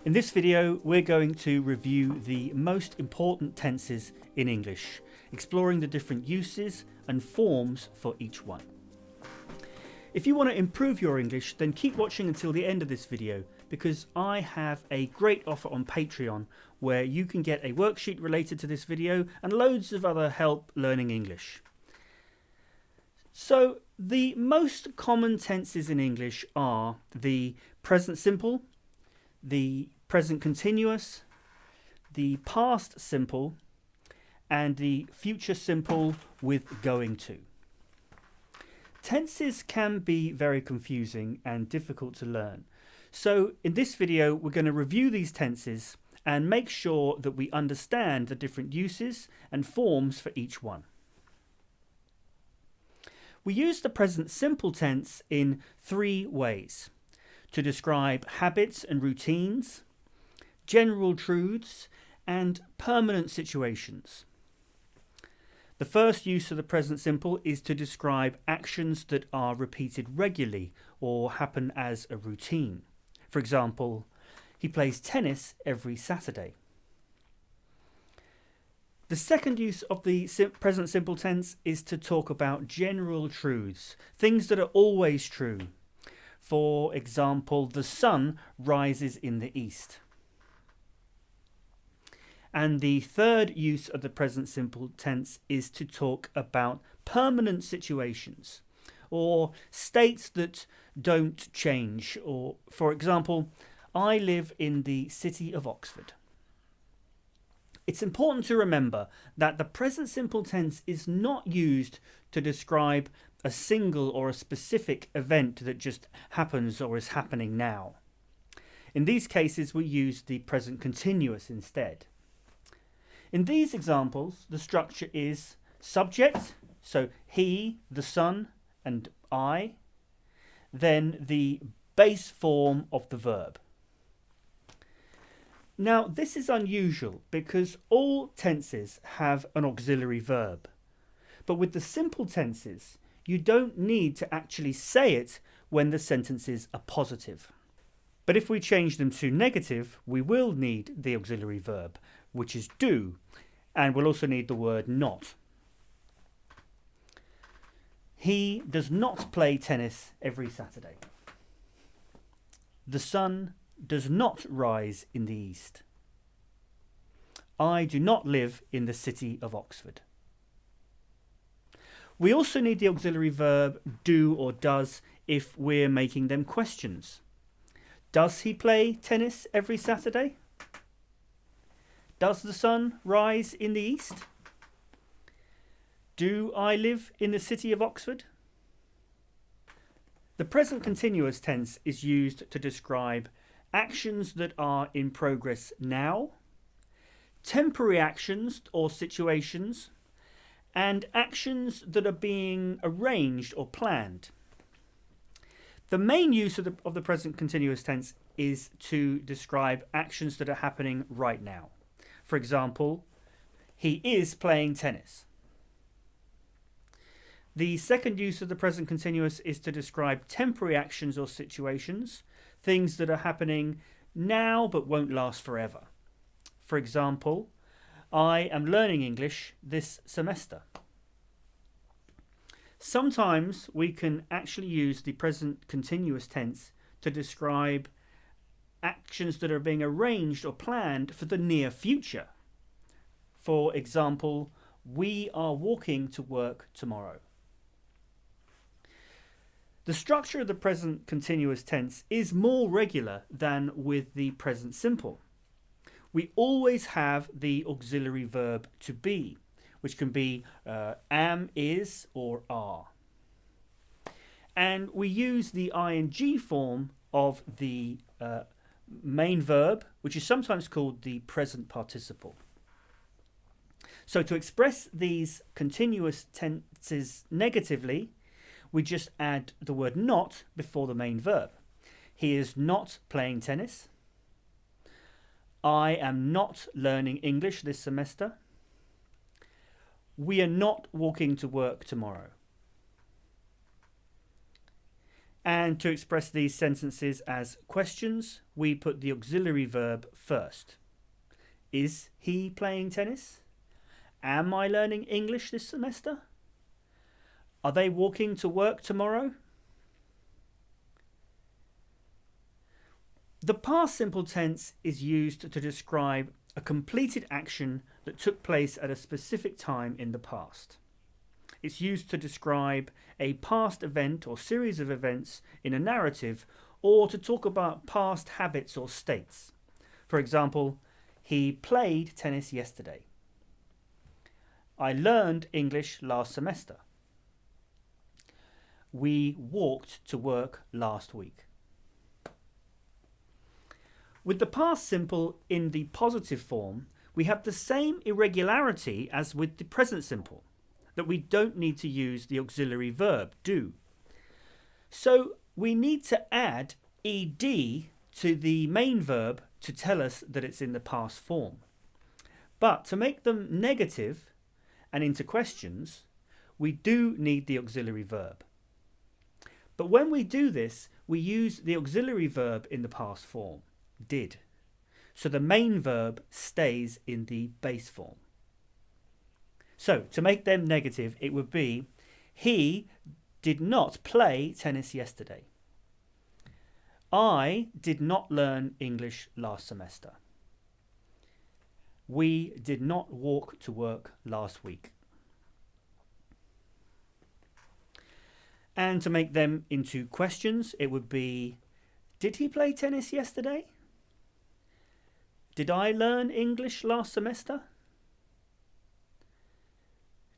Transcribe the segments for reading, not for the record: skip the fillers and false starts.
In this video, we're going to review the most important tenses in English, exploring the different uses and forms for each one. If you want to improve your English, then keep watching until the end of this video, because I have a great offer on Patreon where you can get a worksheet related to this video and loads of other help learning English. So the most common tenses in English are the present simple, the present continuous, the past simple, and the future simple with going to. Tenses can be very confusing and difficult to learn. So in this video, we're going to review these tenses and make sure that we understand the different uses and forms for each one. We use the present simple tense in three ways: to describe habits and routines, general truths, and permanent situations. The first use of the present simple is to describe actions that are repeated regularly or happen as a routine. For example, he plays tennis every Saturday. The second use of the present simple tense is to talk about general truths, things that are always true. For example, the sun rises in the east. And the third use of the present simple tense is to talk about permanent situations or states that don't change. Or, for example, I live in the city of Oxford. It's important to remember that the present simple tense is not used to describe a single or a specific event that just happens or is happening now. In these cases, we use the present continuous instead. In these examples, the structure is subject, so he, the sun, and I, then the base form of the verb. Now, this is unusual because all tenses have an auxiliary verb. But with the simple tenses, you don't need to actually say it when the sentences are positive. But if we change them to negative, we will need the auxiliary verb, which is do, and we'll also need the word not. He does not play tennis every Saturday. The sun does not rise in the east. I do not live in the city of Oxford. We also need the auxiliary verb do or does if we're making them questions. Does he play tennis every Saturday? Does the sun rise in the east? Do I live in the city of Oxford? The present continuous tense is used to describe actions that are in progress now, temporary actions or situations, and actions that are being arranged or planned. The main use of the present continuous tense is to describe actions that are happening right now. For example, he is playing tennis. The second use of the present continuous is to describe temporary actions or situations, things that are happening now but won't last forever. For example, I am learning English this semester. Sometimes we can actually use the present continuous tense to describe actions that are being arranged or planned for the near future. For example, we are walking to work tomorrow. The structure of the present continuous tense is more regular than with the present simple. We always have the auxiliary verb to be, which can be am, is, or are. And we use the ing form of the main verb, which is sometimes called the present participle. So to express these continuous tenses negatively, we just add the word not before the main verb. He is not playing tennis. I am not learning English this semester. We are not walking to work tomorrow. And to express these sentences as questions, we put the auxiliary verb first. Is he playing tennis? Am I learning English this semester? Are they walking to work tomorrow? The past simple tense is used to describe a completed action that took place at a specific time in the past. It's used to describe a past event or series of events in a narrative, or to talk about past habits or states. For example, he played tennis yesterday. I learned English last semester. We walked to work last week. With the past simple in the positive form, we have the same irregularity as with the present simple, that we don't need to use the auxiliary verb, do. So we need to add ed to the main verb to tell us that it's in the past form. But to make them negative and into questions, we do need the auxiliary verb. But when we do this, we use the auxiliary verb in the past form, did. So the main verb stays in the base form. So to make them negative, it would be, he did not play tennis yesterday. I did not learn English last semester. We did not walk to work last week. And to make them into questions, it would be, did he play tennis yesterday? Did I learn English last semester?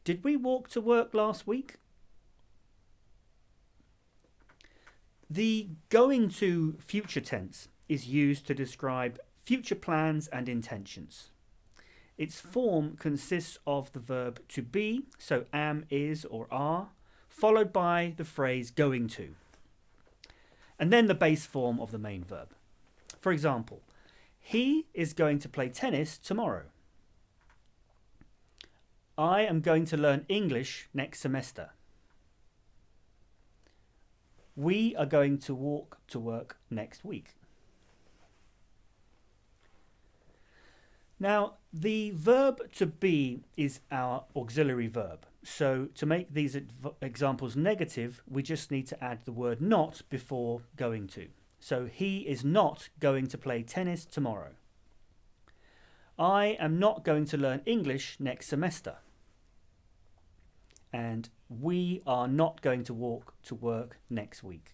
Did we walk to work last week? The going to future tense is used to describe future plans and intentions. Its form consists of the verb to be, so am, is, or are, followed by the phrase going to, and then the base form of the main verb. For example, he is going to play tennis tomorrow. I am going to learn English next semester. We are going to walk to work next week. Now, the verb to be is our auxiliary verb. So to make these examples negative, we just need to add the word not before going to. So he is not going to play tennis tomorrow. I am not going to learn English next semester. And we are not going to walk to work next week.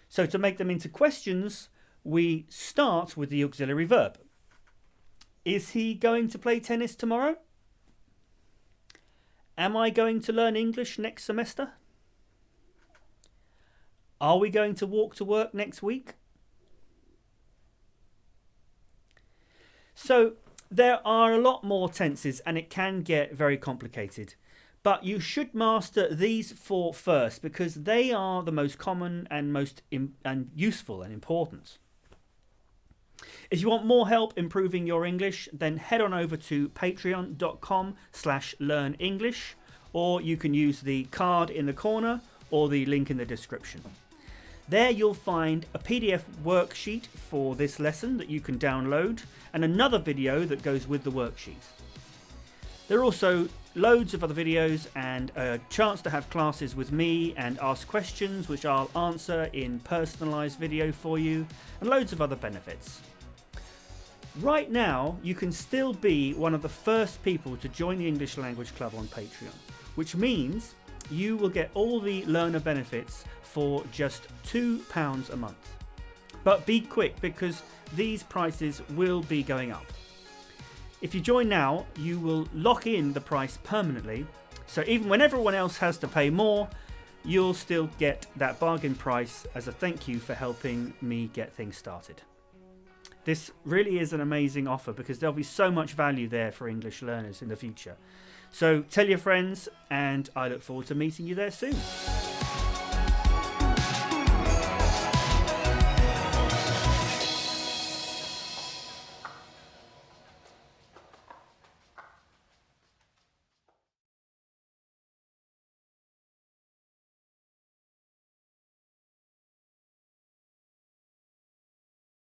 So to make them into questions, we start with the auxiliary verb. Is he going to play tennis tomorrow? Am I going to learn English next semester? Are we going to walk to work next week? So there are a lot more tenses and it can get very complicated. But you should master these four first because they are the most common and most useful and important. If you want more help improving your English, then head on over to patreon.com/learnenglish, or you can use the card in the corner or the link in the description. There you'll find a PDF worksheet for this lesson that you can download and another video that goes with the worksheet. There are also loads of other videos and a chance to have classes with me and ask questions which I'll answer in personalised video for you, and loads of other benefits. Right now you can still be one of the first people to join the English Language Club on Patreon, which means you will get all the learner benefits for just £2 a month. But be quick because these prices will be going up. If you join now, you will lock in the price permanently, so even when everyone else has to pay more, you'll still get that bargain price as a thank you for helping me get things started. This really is an amazing offer because there'll be so much value there for English learners in the future. So tell your friends, and I look forward to meeting you there soon.